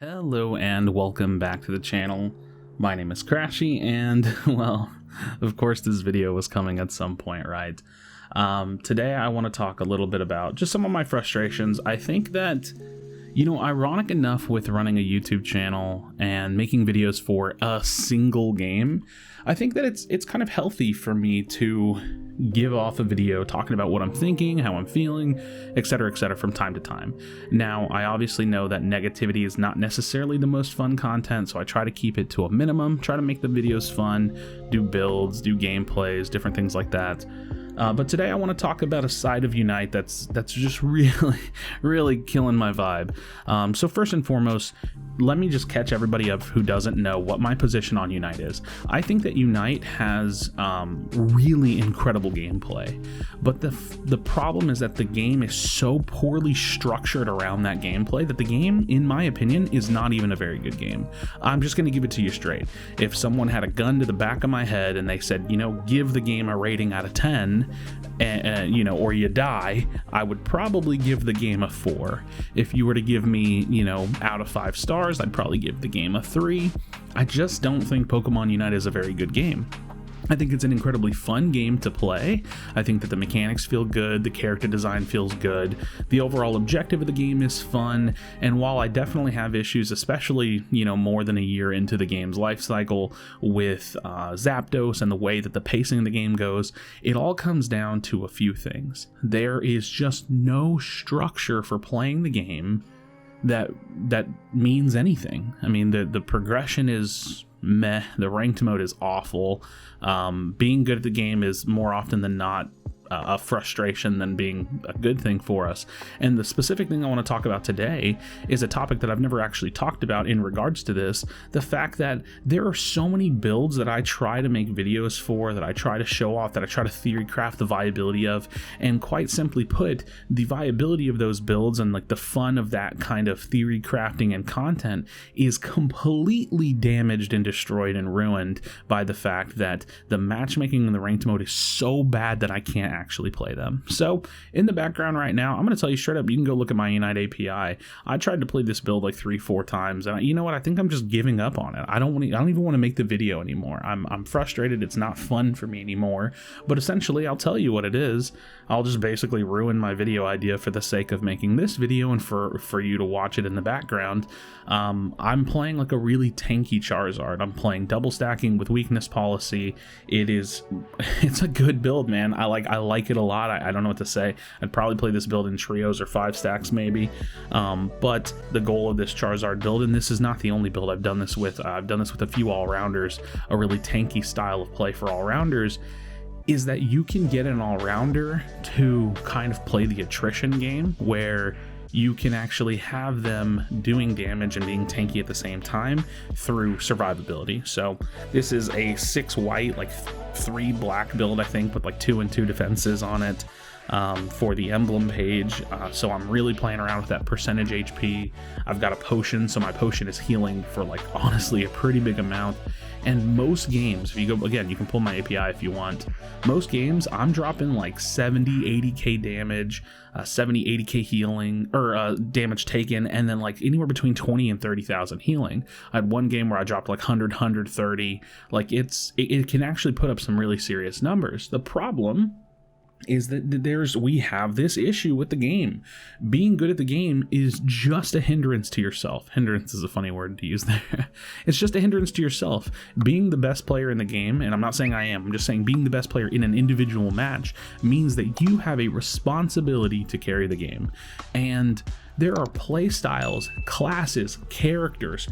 Hello and welcome back to the channel. My name is Krashy and, well, of course this video was coming at some point, right? Today I want to talk a little bit about just some of my frustrations. I think that, ironic enough with running a YouTube channel and making videos for a single game, I think that it's kind of healthy for me to give off a video talking about what I'm thinking, how I'm feeling, etc., from time to time. Now, I obviously know that negativity is not necessarily the most fun content, so I try to keep it to a minimum, try to make the videos fun, do builds, do gameplays, different things like that. But today I want to talk about a side of Unite that's just really killing my vibe. So first and foremost, let me just catch everybody up who doesn't know what my position on Unite is. I think that Unite has really incredible gameplay, but the problem is that the game is so poorly structured around that gameplay that the game, in my opinion, is not even a very good game. I'm just going to give it to you straight. If someone had a gun to the back of my head and they said, give the game a rating out of 10, or you die, I would probably give the game a 4. If you were to give me, out of 5 stars, I'd probably give the game a 3. I just don't think Pokemon Unite is a very good game. I think it's an incredibly fun game to play. I think that the mechanics feel good, the character design feels good, the overall objective of the game is fun, and while I definitely have issues, especially, more than a year into the game's life cycle with Zapdos and the way that the pacing of the game goes, it all comes down to a few things. There is just no structure for playing the game that means anything. I mean, the progression is meh, the ranked mode is awful. Being good at the game is more often than not a frustration than being a good thing for us. And the specific thing I want to talk about today is a topic that I've never actually talked about in regards to this: the fact that there are so many builds that I try to make videos for, that I try to show off, that I try to theory craft the viability of, and quite simply put, the viability of those builds and like the fun of that kind of theory crafting and content is completely damaged and destroyed and ruined by the fact that the matchmaking in the ranked mode is so bad that I can't actually play them. So in the background right now, I'm going to tell you straight up, you can go look at my Unite API. I tried to play this build like 3-4 times, and you know what? I think I'm just giving up on it. I don't even want to make the video anymore. I'm frustrated. It's not fun for me anymore. But essentially, I'll tell you what it is. I'll just basically ruin my video idea for the sake of making this video and for you to watch it in the background. I'm playing like a really tanky Charizard. I'm playing double stacking with weakness policy. It's a good build, man. I like it a lot. I don't know what to say. I'd probably play this build in trios or 5 stacks maybe. But the goal of this Charizard build, and this is not the only build I've done this with. I've done this with a few all-rounders, a really tanky style of play for all-rounders, is that you can get an all-rounder to kind of play the attrition game where you can actually have them doing damage and being tanky at the same time through survivability. So this is a 6 white, like 3 black build, I think, with like 2 and 2 defenses on it for the emblem page. So I'm really playing around with that percentage HP. I've got a potion, so my potion is healing for like honestly a pretty big amount. And most games, if you go, again, you can pull my API if you want. Most games, I'm dropping like 70, 80k damage, 70, 80k healing, or damage taken, and then like anywhere between 20 and 30,000 healing. I had one game where I dropped like 100, 130. Like it can actually put up some really serious numbers. The problem is that we have this issue with the game. Being good at the game is just a hindrance to yourself. Hindrance is a funny word to use there. It's just a hindrance to yourself. Being the best player in the game, and I'm not saying I am, I'm just saying being the best player in an individual match means that you have a responsibility to carry the game. And there are play styles, classes, characters,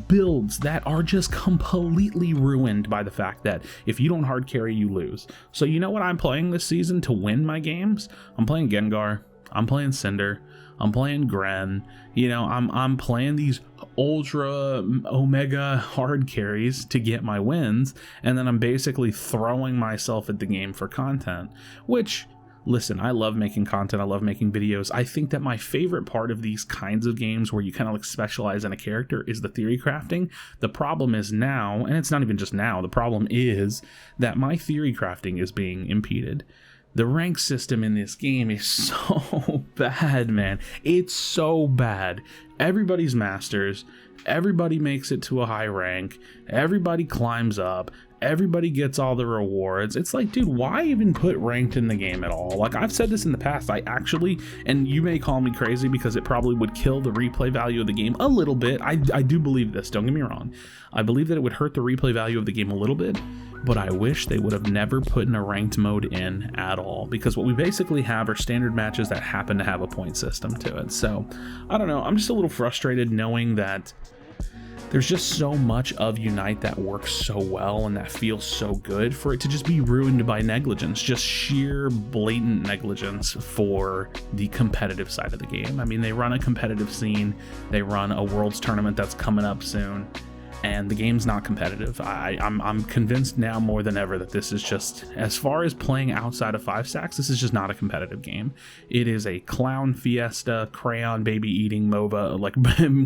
builds that are just completely ruined by the fact that if you don't hard carry, you lose. So you know what I'm playing this season to win my games? I'm playing Gengar, I'm playing Cinder, I'm playing Gren. I'm playing these ultra omega hard carries to get my wins, and then I'm basically throwing myself at the game for content, which, listen, I love making content, I love making videos. I think that my favorite part of these kinds of games where you kind of like specialize in a character is the theory crafting. The problem is now, and it's not even just now, the problem is that my theory crafting is being impeded. The rank system in this game is so bad, man. It's so bad. Everybody's masters. Everybody makes it to a high rank. Everybody climbs up. Everybody gets all the rewards. It's like, dude, why even put ranked in the game at all? Like, I've said this in the past. I actually, and you may call me crazy because it probably would kill the replay value of the game a little bit. I do believe this. Don't get me wrong. I believe that it would hurt the replay value of the game a little bit, but I wish they would have never put in a ranked mode in at all, because what we basically have are standard matches that happen to have a point system to it. So I don't know. I'm just a little frustrated knowing that there's just so much of Unite that works so well and that feels so good for it to just be ruined by negligence, just sheer blatant negligence for the competitive side of the game. I mean, they run a competitive scene, they run a Worlds tournament that's coming up soon, and the game's not competitive. I'm convinced now more than ever that this is just, as far as playing outside of 5 stacks, this is just not a competitive game. It is a clown fiesta, crayon baby eating MOBA, like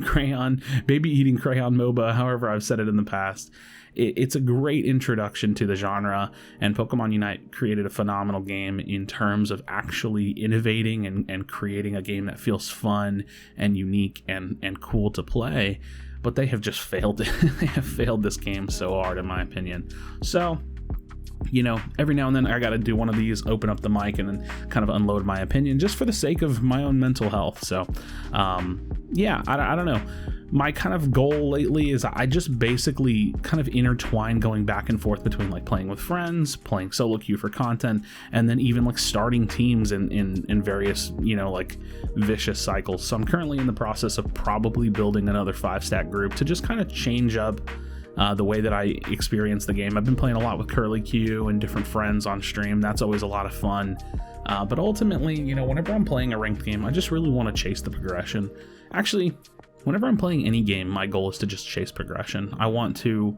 crayon baby eating crayon MOBA, however I've said it in the past. It's a great introduction to the genre, and Pokemon Unite created a phenomenal game in terms of actually innovating and creating a game that feels fun and unique and cool to play. But they have just failed. They have failed this game so hard, in my opinion. So, you know, every now and then I got to do one of these, open up the mic, and then kind of unload my opinion just for the sake of my own mental health. So, yeah, I don't know. My kind of goal lately is I just basically kind of intertwine going back and forth between like playing with friends, playing solo queue for content, and then even like starting teams in various, you know, like vicious cycles. So I'm currently in the process of probably building another 5-stack group to just kind of change up the way that I experience the game. I've been playing a lot with Curly Q and different friends on stream. That's always a lot of fun. But ultimately, you know, whenever I'm playing a ranked game, I just really want to chase the progression. Actually, whenever I'm playing any game, my goal is to just chase progression. I want to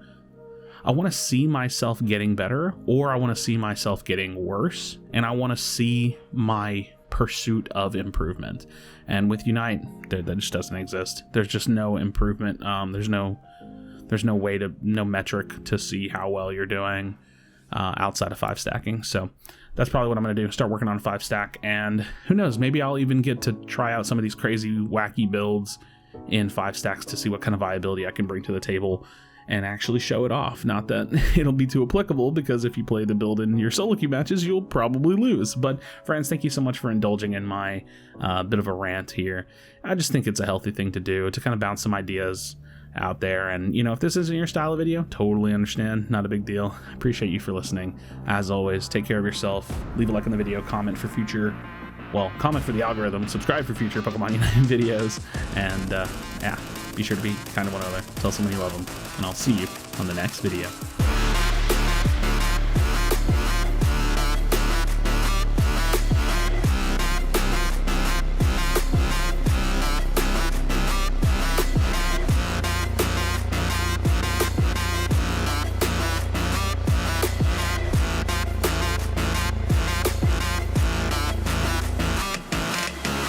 see myself getting better, or I want to see myself getting worse, and I want to see my pursuit of improvement. And with Unite, that just doesn't exist. There's just no improvement. There's no way to, no metric to see how well you're doing outside of 5 stacking. So that's probably what I'm going to do, start working on 5 stack, and who knows, maybe I'll even get to try out some of these crazy wacky builds in 5 stacks to see what kind of viability I can bring to the table and actually show it off. Not that it'll be too applicable, because if you play the build in your solo queue matches, you'll probably lose. But friends, thank you so much for indulging in my bit of a rant here. I just think it's a healthy thing to do, to kind of bounce some ideas out there. And, you know, if this isn't your style of video, totally understand, not a big deal. I appreciate you for listening. As always, take care of yourself, leave a like on the video, comment for the algorithm, subscribe for future Pokemon Unite videos, and yeah, be sure to be kind to one another, tell someone you love them, and I'll see you on the next video.